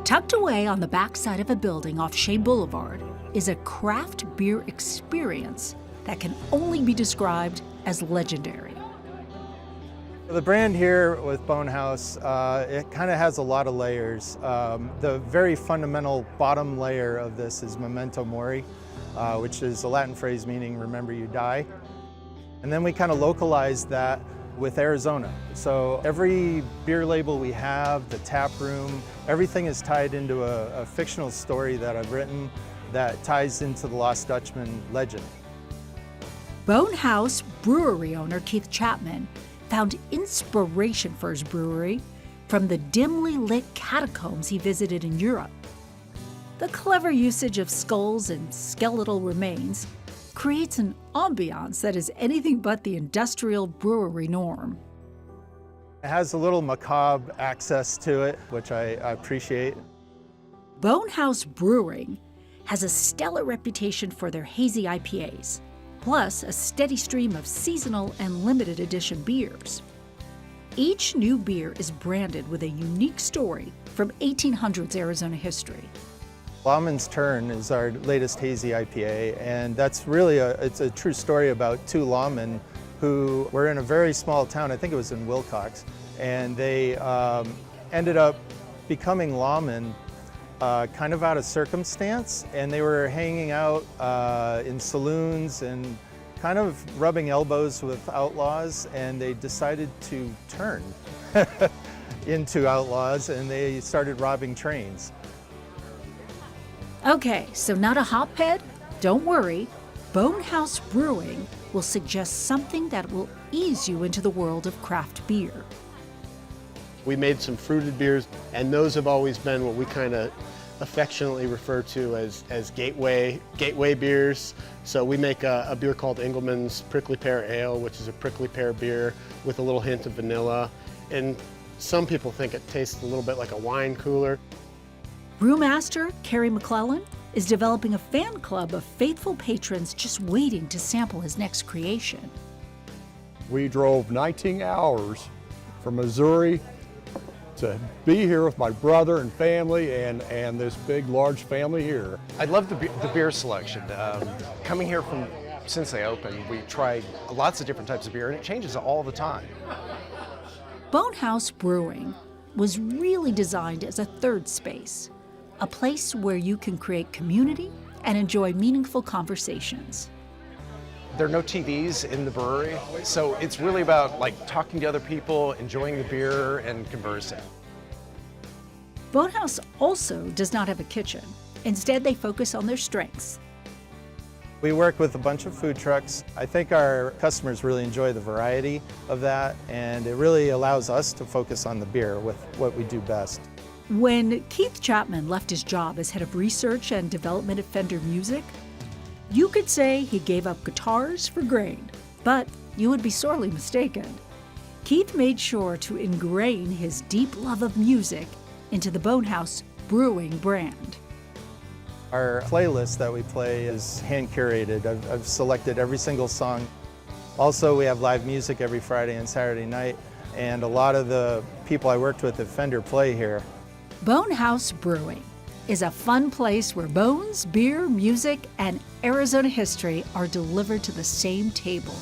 Tucked away on the backside of a building off Shea Boulevard is a craft beer experience that can only be described as legendary. The brand here with Bone Haus, it kind of has a lot of layers. The very fundamental bottom layer of this is memento mori, which is a Latin phrase meaning remember you die. And then we kind of localized that with Arizona. So every beer label we have, the tap room, everything is tied into a fictional story that I've written that ties into the Lost Dutchman legend. Bone Haus Brewery owner Keith Chapman found inspiration for his brewery from the dimly lit catacombs he visited in Europe. The clever usage of skulls and skeletal remains creates an ambiance that is anything but the industrial brewery norm. It has a little macabre access to it, which I appreciate. Bone Haus Brewing has a stellar reputation for their hazy IPAs, plus a steady stream of seasonal and limited edition beers. Each new beer is branded with a unique story from 1800s Arizona history. Lawman's Turn is our latest hazy IPA, and that's really it's a true story about two lawmen who were in a very small town, I think it was in Wilcox, and they ended up becoming lawmen kind of out of circumstance, and they were hanging out in saloons and kind of rubbing elbows with outlaws, and they decided to turn into outlaws, and they started robbing trains. Okay, so not a hotbed? Don't worry. Bone Haus Brewing will suggest something that will ease you into the world of craft beer. We made some fruited beers, and those have always been what we kind of affectionately refer to as gateway beers. So we make a beer called Engelmann's Prickly Pear Ale, which is a prickly pear beer with a little hint of vanilla. And some people think it tastes a little bit like a wine cooler. Brewmaster Kerry McClellan is developing a fan club of faithful patrons just waiting to sample his next creation. We drove 19 hours from Missouri to be here with my brother and family and this big, large family here. I love the beer selection. Coming here since they opened, we tried lots of different types of beer, and it changes all the time. Bone Haus Brewing was really designed as a third space, a place where you can create community and enjoy meaningful conversations. There are no TVs in the brewery, so it's really about talking to other people, enjoying the beer, and conversing. Bone Haus also does not have a kitchen. Instead, they focus on their strengths. We work with a bunch of food trucks. I think our customers really enjoy the variety of that, and it really allows us to focus on the beer with what we do best. When Keith Chapman left his job as head of research and development at Fender Music, you could say he gave up guitars for grain, but you would be sorely mistaken. Keith made sure to ingrain his deep love of music into the Bone Haus Brewing brand. Our playlist that we play is hand-curated. I've selected every single song. Also, we have live music every Friday and Saturday night, and a lot of the people I worked with at Fender play here. Bone Haus Brewing is a fun place where bones, beer, music, and Arizona history are delivered to the same table.